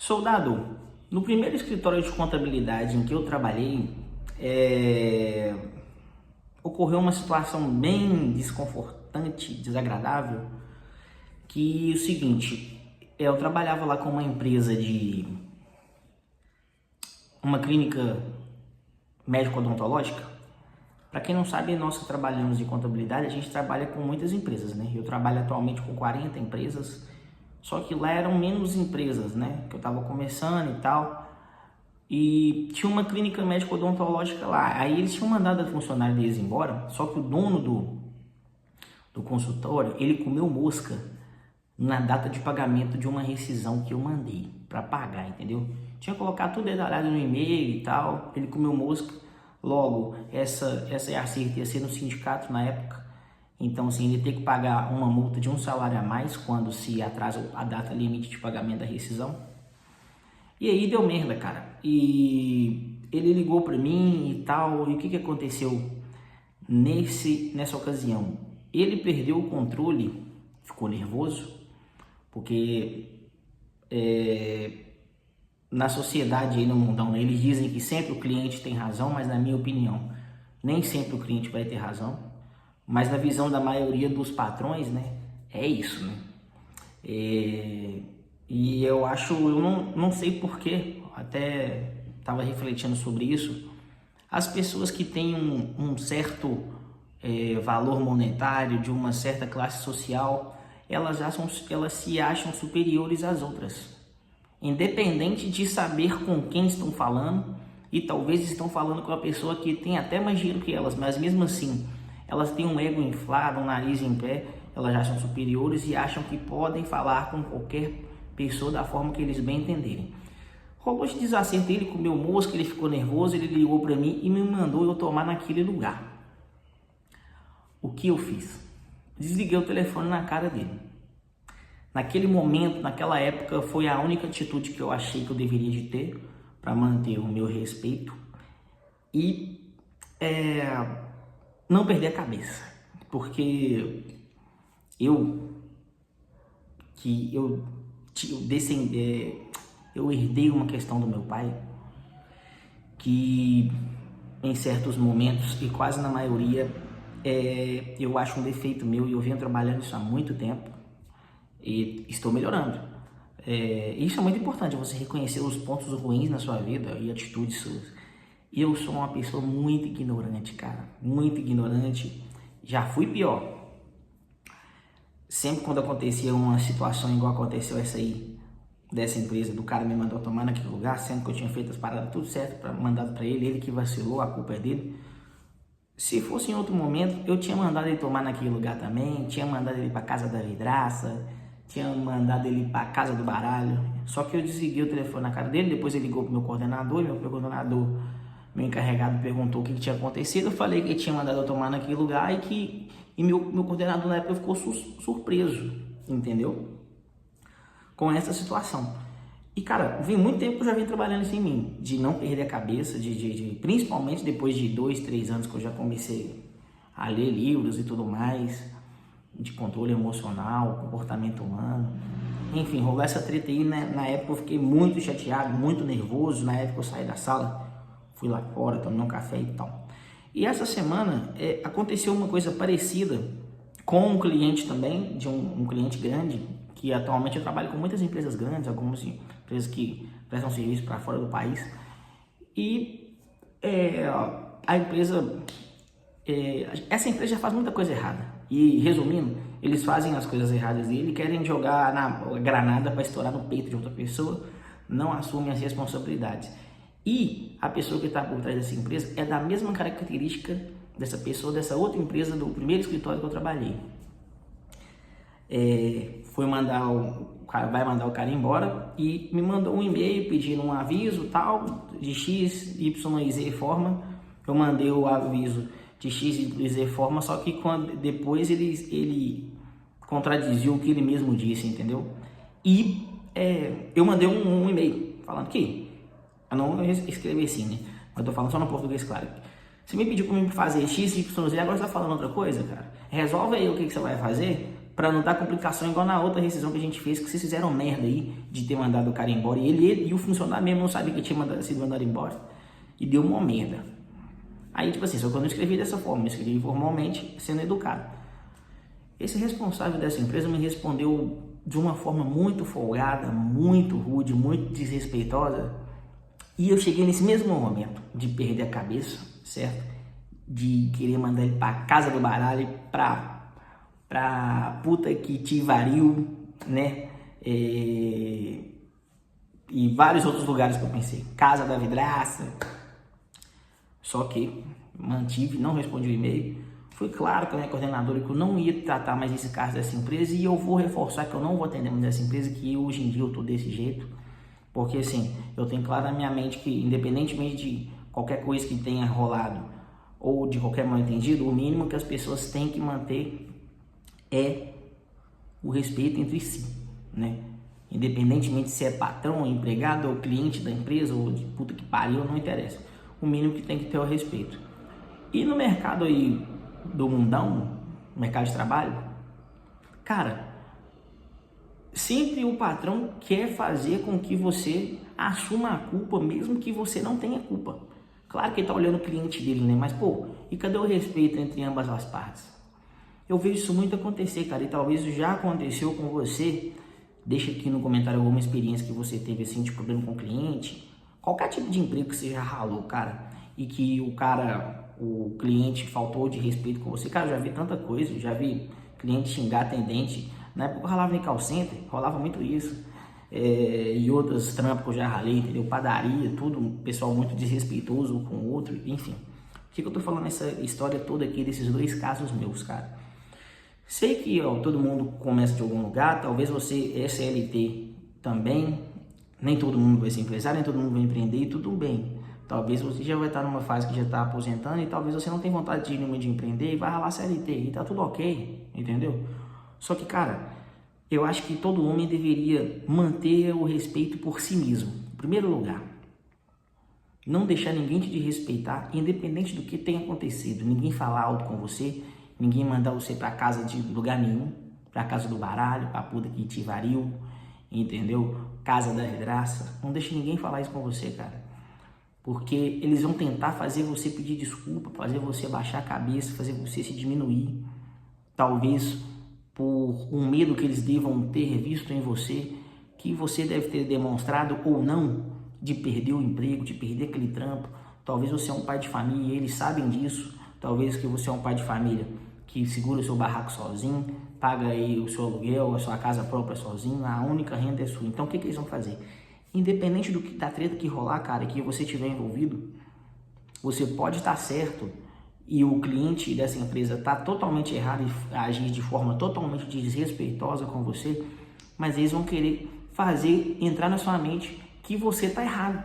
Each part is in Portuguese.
Soldado, no primeiro escritório de contabilidade em que eu trabalhei, ocorreu uma situação bem desconfortante, desagradável, que é o seguinte, eu trabalhava lá com uma empresa de uma clínica médico-odontológica. Para quem não sabe, nós que trabalhamos de contabilidade, a gente trabalha com muitas empresas, né? Eu trabalho atualmente com 40 empresas, só que lá eram menos empresas, né? Que eu estava começando e tal. E tinha uma clínica médico-odontológica lá. Aí eles tinham mandado a funcionária deles embora, só que o dono do consultório, ele comeu mosca na data de pagamento de uma rescisão que eu mandei para pagar, entendeu? Tinha colocado tudo detalhado no e-mail e tal, ele comeu mosca. Logo, essa acerto ia ser no sindicato na época, então assim, ele ia ter que pagar uma multa de um salário a mais quando se atrasa a data limite de pagamento da rescisão. E aí deu merda, cara. E ele ligou para mim e tal, e o que aconteceu nessa ocasião? Ele perdeu o controle, ficou nervoso, porque na sociedade aí no mundão, né, eles dizem que sempre o cliente tem razão, mas na minha opinião, nem sempre o cliente vai ter razão. Mas na visão da maioria dos patrões, né, é isso, né? E eu acho, eu não sei porquê, até estava refletindo sobre isso, as pessoas que têm um certo valor monetário, de uma certa classe social, elas se acham superiores às outras. Independente de saber com quem estão falando, e talvez estão falando com a pessoa que tem até mais dinheiro que elas, mas mesmo assim, elas têm um ego inflado, um nariz em pé, elas já são superiores e acham que podem falar com qualquer pessoa da forma que eles bem entenderem. Rolou esse desacerto, ele comeu mosca, ele ficou nervoso, ele ligou para mim e me mandou eu tomar naquele lugar. O que eu fiz? Desliguei o telefone na cara dele. Naquele momento, naquela época, foi a única atitude que eu achei que eu deveria de ter para manter o meu respeito e não perder a cabeça, porque eu herdei uma questão do meu pai que em certos momentos e quase na maioria eu acho um defeito meu, e eu venho trabalhando isso há muito tempo e estou melhorando. Isso é muito importante, você reconhecer os pontos ruins na sua vida e atitudes suas. Eu sou uma pessoa muito ignorante, cara, muito ignorante. Já fui pior. Sempre quando acontecia uma situação igual aconteceu essa aí, dessa empresa, do cara me mandou tomar naquele lugar, sendo que eu tinha feito as paradas tudo certo, mandado para ele que vacilou, a culpa é dele. Se fosse em outro momento, eu tinha mandado ele tomar naquele lugar também, tinha mandado ele para casa da vidraça, tinha mandado ele para casa do baralho. Só que eu desliguei o telefone na cara dele, depois ele ligou pro meu coordenador, e meu coordenador, meu encarregado, perguntou o que tinha acontecido. Eu falei que ele tinha mandado eu tomar naquele lugar e meu coordenador na época ficou surpreso, entendeu? Com essa situação. E cara, vem muito tempo que eu já venho trabalhando isso em mim, de não perder a cabeça, principalmente depois de 2, 3 anos que eu já comecei a ler livros e tudo mais, de controle emocional, comportamento humano. Enfim, rolou essa treta aí, né? Na época eu fiquei muito chateado, muito nervoso. Na época eu saí da sala, fui lá fora, tomei um café e tal. E essa semana aconteceu uma coisa parecida com um cliente também, de um cliente grande, que atualmente eu trabalho com muitas empresas grandes, algumas empresas que prestam serviço para fora do país. E a empresa, essa empresa já faz muita coisa errada. E resumindo, eles fazem as coisas erradas dele, querem jogar a granada para estourar no peito de outra pessoa, não assumem as responsabilidades. E a pessoa que está por trás dessa empresa é da mesma característica dessa pessoa, dessa outra empresa, do primeiro escritório que eu trabalhei. Vai mandar o cara embora e me mandou um e-mail pedindo um aviso tal, de X, Y e Z forma. Eu mandei o aviso de X, Y e Z forma, só que depois ele contradiziu o que ele mesmo disse, entendeu? E eu mandei um e-mail falando que, eu não escrevi assim, né? Mas eu tô falando só no português, claro. Você me pediu para me fazer X, Y, Z, agora você tá falando outra coisa, cara? Resolve aí o que você vai fazer, Pra não dar complicação igual na outra rescisão que a gente fez, que vocês fizeram merda aí de ter mandado o cara embora. E ele e o funcionário mesmo não sabia que tinha sido mandado embora. E deu uma merda. Aí, tipo assim, só que eu não escrevi dessa forma, eu escrevi formalmente, sendo educado. Esse responsável dessa empresa me respondeu de uma forma muito folgada, muito rude, muito desrespeitosa. E eu cheguei nesse mesmo momento de perder a cabeça, certo? De querer mandar ele pra casa do baralho, pra puta que te variu, né? E vários outros lugares que eu pensei. Casa da vidraça. Só que mantive, não respondi o e-mail. Fui claro com a minha coordenadora que eu não ia tratar mais esse caso dessa empresa e eu vou reforçar que eu não vou atender mais essa empresa, que hoje em dia eu tô desse jeito. Porque assim, eu tenho claro na minha mente que independentemente de qualquer coisa que tenha rolado ou de qualquer mal entendido, o mínimo que as pessoas têm que manter é o respeito entre si, né? Independentemente se é patrão, empregado ou cliente da empresa ou de puta que pariu, não interessa. O mínimo que tem que ter é o respeito. E no mercado aí do mundão, no mercado de trabalho, cara, sempre o patrão quer fazer com que você assuma a culpa, mesmo que você não tenha culpa. Claro que ele tá olhando o cliente dele, né? Mas, pô, e cadê o respeito entre ambas as partes? Eu vejo isso muito acontecer, cara, e talvez já aconteceu com você. Deixa aqui no comentário alguma experiência que você teve, assim, de problema com o cliente. Qualquer tipo de emprego que você já ralou, cara, e que o cliente faltou de respeito com você. Cara, eu já vi tanta coisa, já vi cliente xingar atendente. Na época eu ralava em call center, rolava muito isso. E outras trampas que eu já ralei, entendeu? Padaria, tudo, pessoal muito desrespeitoso um com o outro, enfim. Por que eu tô falando essa história toda aqui desses dois casos meus, cara? Sei que todo mundo começa de algum lugar, talvez você é CLT também, nem todo mundo vai ser empresário, nem todo mundo vai empreender e tudo bem. Talvez você já vai estar numa fase que já está aposentando e talvez você não tenha vontade nenhuma de empreender e vai ralar CLT e tá tudo ok, entendeu? Só que, cara, eu acho que todo homem deveria manter o respeito por si mesmo, em primeiro lugar. Não deixar ninguém te respeitar, independente do que tenha acontecido. Ninguém falar alto com você, ninguém mandar você para casa de lugar nenhum, para casa do baralho, para puta que te variu, entendeu? Casa da vidraça. Não deixe ninguém falar isso com você, cara. Porque eles vão tentar fazer você pedir desculpa, fazer você baixar a cabeça, fazer você se diminuir. Talvez por um medo que eles devam ter visto em você, que você deve ter demonstrado ou não, de perder o emprego, de perder aquele trampo. Talvez você é um pai de família e eles sabem disso. Talvez que você é um pai de família que segura o seu barraco sozinho, paga aí o seu aluguel, a sua casa própria sozinho, a única renda é sua. Então o que eles vão fazer? Independente da treta que rolar, cara, que você tiver envolvido, você pode estar certo e o cliente dessa empresa está totalmente errado e agir de forma totalmente desrespeitosa com você, mas eles vão querer entrar na sua mente que você está errado.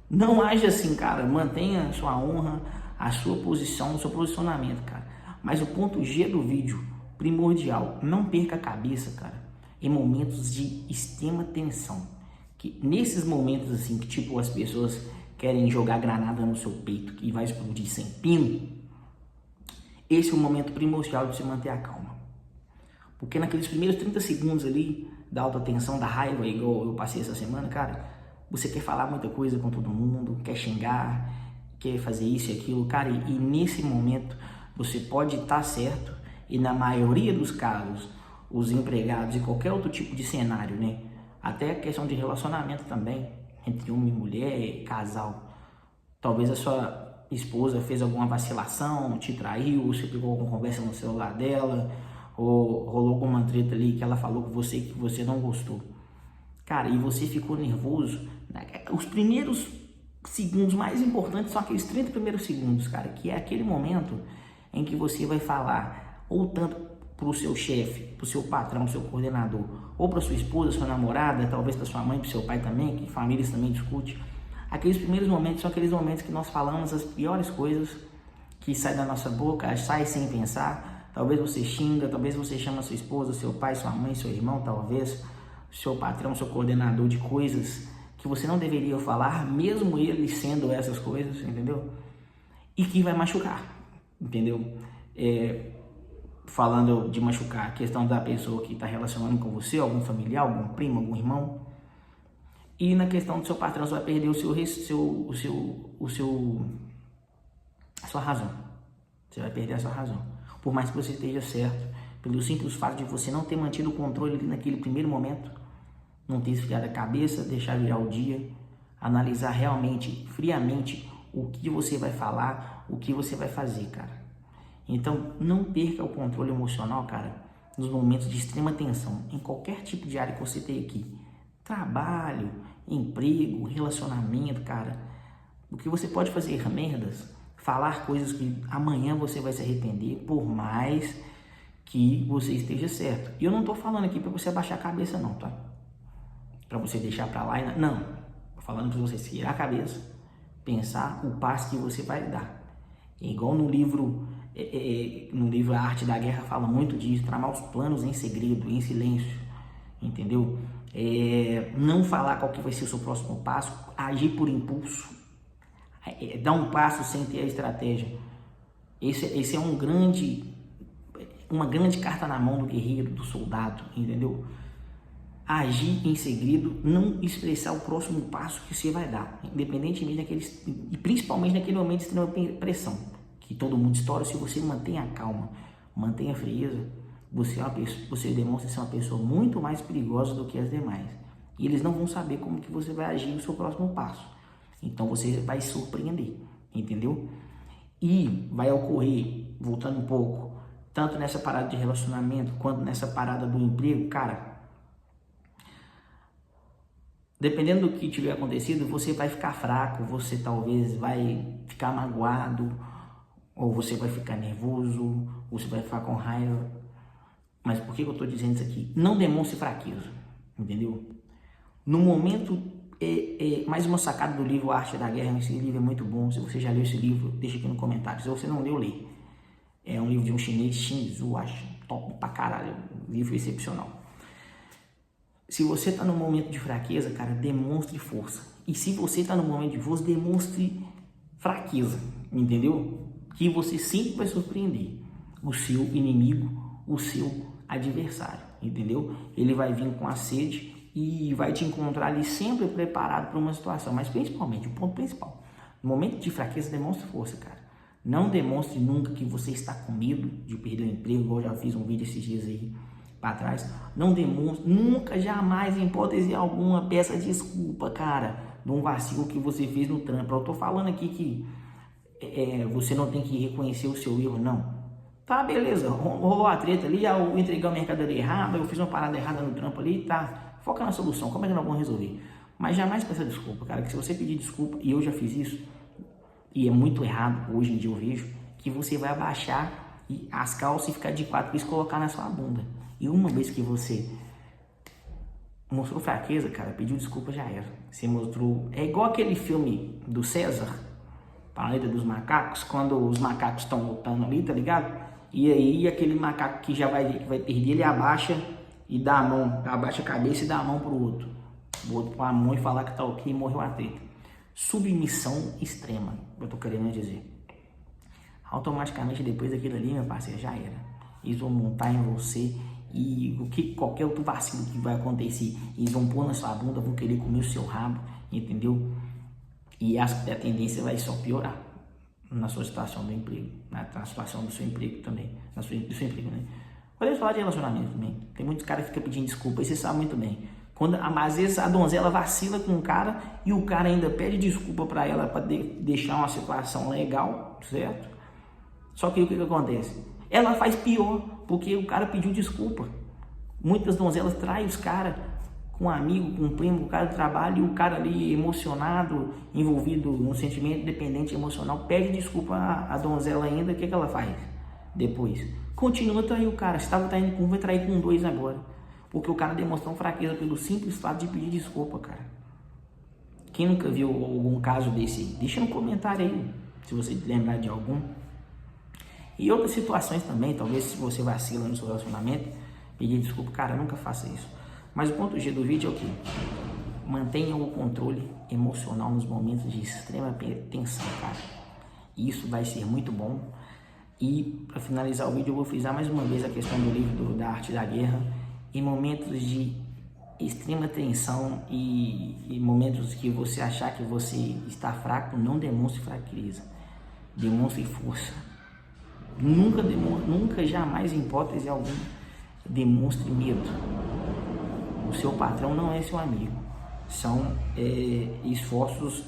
Não age assim, cara. Mantenha a sua honra, a sua posição, o seu posicionamento, cara. Mas o ponto G do vídeo, primordial, não perca a cabeça, cara, em momentos de extrema tensão. Que nesses momentos assim, que tipo as pessoas querem jogar granada no seu peito que vai explodir sem pino, esse é o momento primordial de você manter a calma. Porque naqueles primeiros 30 segundos ali da alta tensão, da raiva, igual eu passei essa semana, cara, você quer falar muita coisa com todo mundo, quer xingar, quer fazer isso e aquilo, cara, e nesse momento você pode estar certo e na maioria dos casos, os empregados e qualquer outro tipo de cenário, né, até a questão de relacionamento também, entre homem e mulher, casal, talvez a sua esposa fez alguma vacilação, te traiu, você pegou alguma conversa no celular dela, ou rolou alguma treta ali que ela falou com você que você não gostou. Cara, e você ficou nervoso, né? Os primeiros segundos mais importantes são aqueles 30 primeiros segundos, cara, que é aquele momento em que você vai falar ou tanto para o seu chefe, para o seu patrão, para o seu coordenador, ou para sua esposa, sua namorada, talvez para sua mãe, para o seu pai também, que famílias também discutem. Aqueles primeiros momentos são aqueles momentos que nós falamos as piores coisas que saem da nossa boca, sai sem pensar. Talvez você xinga, talvez você chama sua esposa, seu pai, sua mãe, seu irmão, talvez seu patrão, seu coordenador de coisas que você não deveria falar, mesmo ele sendo essas coisas, entendeu? E que vai machucar, entendeu? falando de machucar, a questão da pessoa que está relacionando com você, algum familiar, algum primo, algum irmão. E na questão do seu patrão, você vai perder a sua razão. Você vai perder a sua razão. Por mais que você esteja certo, pelo simples fato de você não ter mantido o controle ali naquele primeiro momento, não ter esfriado a cabeça, deixar virar o dia, analisar realmente, friamente, o que você vai falar, o que você vai fazer, cara. Então, não perca o controle emocional, cara, nos momentos de extrema tensão, em qualquer tipo de área que você tem aqui. Trabalho, emprego, relacionamento, cara. Porque você pode fazer merdas, falar coisas que amanhã você vai se arrepender, por mais que você esteja certo. E eu não tô falando aqui para você abaixar a cabeça não, tá? Para você deixar para lá e não. Tô falando para você virar a cabeça, pensar o passo que você vai dar. É igual no livro A Arte da Guerra fala muito disso, tramar os planos em segredo, em silêncio, entendeu? Não falar qual que vai ser o seu próximo passo, agir por impulso, dar um passo sem ter a estratégia. Esse é uma grande carta na mão do guerreiro, do soldado, entendeu? Agir em segredo, não expressar o próximo passo que você vai dar, independentemente e principalmente naquele momento de extrema pressão, que todo mundo estoura. Se você mantém a calma, mantém a frieza, você demonstra ser uma pessoa muito mais perigosa do que as demais. E eles não vão saber como que você vai agir no seu próximo passo. Então você vai se surpreender, entendeu? E vai ocorrer, voltando um pouco, tanto nessa parada de relacionamento quanto nessa parada do emprego, cara, dependendo do que tiver acontecido, você vai ficar fraco, você talvez vai ficar magoado, ou você vai ficar nervoso, ou você vai ficar com raiva. Mas por que eu estou dizendo isso aqui? Não demonstre fraqueza, entendeu? No momento, mais uma sacada do livro A Arte da Guerra. Esse livro é muito bom. Se você já leu esse livro, deixa aqui no comentário. Se você não leu, lê. É um livro de um chinês, Sun Tzu, acho top pra caralho, um livro excepcional. Se você está num momento de fraqueza, cara, demonstre força. E se você está num momento de força, demonstre fraqueza, entendeu? Que você sempre vai surpreender o seu inimigo, o seu adversário, entendeu? Ele vai vir com a sede e vai te encontrar ali sempre preparado para uma situação. Mas principalmente, o ponto principal, no momento de fraqueza, demonstre força, cara. Não demonstre nunca que você está com medo de perder o emprego, igual eu já fiz um vídeo esses dias aí para trás. Não demonstre, nunca, jamais, em hipótese alguma, peça desculpa, cara, de um vacilo que você fez no trampo. Eu tô falando aqui que você não tem que reconhecer o seu erro, não. Tá, beleza, rolou a treta ali, eu entreguei a mercadoria errada, eu fiz uma parada errada no trampo ali, tá. Foca na solução, como é que nós vamos resolver? Mas jamais peça desculpa, cara, que se você pedir desculpa, e eu já fiz isso, e é muito errado, hoje em dia eu vejo, que você vai abaixar as calças e ficar de quatro e colocar na sua bunda. E uma vez que você mostrou fraqueza, cara, pediu desculpa, já era. Você mostrou... É igual aquele filme do César, Planeta dos Macacos, quando os macacos estão lutando ali, tá ligado? E aí aquele macaco que já vai perder, ele abaixa e dá a mão, abaixa a cabeça e dá a mão pro outro. O outro põe a mão e falar que tá ok e morreu a treta. Submissão extrema, eu tô querendo dizer. Automaticamente depois daquilo ali, meu parceiro, já era. Eles vão montar em você e qualquer outro vacilo que vai acontecer, eles vão pôr na sua bunda, vão querer comer o seu rabo, entendeu? E a tendência vai só piorar na sua situação do emprego, na situação do seu emprego também, do seu emprego, né? Podemos falar de relacionamento também. Tem muitos caras que ficam pedindo desculpa, e você sabe muito bem. Às vezes a donzela vacila com o cara e o cara ainda pede desculpa para ela para deixar uma situação legal, certo? Só que o que acontece? Ela faz pior, porque o cara pediu desculpa. Muitas donzelas traem os caras com um amigo, com um primo, com o cara do trabalho, e o cara ali emocionado, envolvido num sentimento dependente emocional, pede desculpa à donzela ainda. O que ela faz depois? Continua a trair o cara. Se estava traindo com um, vai trair com dois agora. Porque o cara demonstrou fraqueza pelo simples fato de pedir desculpa, cara. Quem nunca viu algum caso desse, deixa no comentário aí, se você lembrar de algum. E outras situações também, talvez se você vacila no seu relacionamento, pedir desculpa, cara, nunca faça isso. Mas o ponto G do vídeo é o quê? Mantenha o controle emocional nos momentos de extrema tensão, cara. Isso vai ser muito bom. E para finalizar o vídeo eu vou frisar mais uma vez a questão do livro da Arte da Guerra. Em momentos de extrema tensão e momentos que você achar que você está fraco, não demonstre fraqueza, demonstre força. Nunca, jamais, em hipótese alguma, demonstre medo. O seu patrão não é seu amigo. São esforços,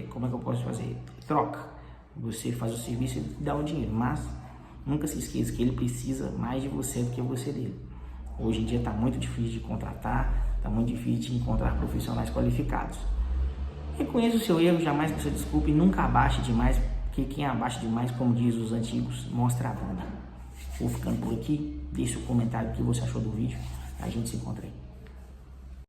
como é que eu posso fazer? Troca. Você faz o serviço e dá o dinheiro, mas nunca se esqueça que ele precisa mais de você do que você dele. Hoje em dia está muito difícil de contratar, está muito difícil de encontrar profissionais qualificados. Reconheça o seu erro, jamais peça desculpa e nunca abaixe demais, porque quem abaixa demais, como diz os antigos, mostra a bunda. Vou ficando por aqui, deixe o comentário o que você achou do vídeo, a gente se encontra aí.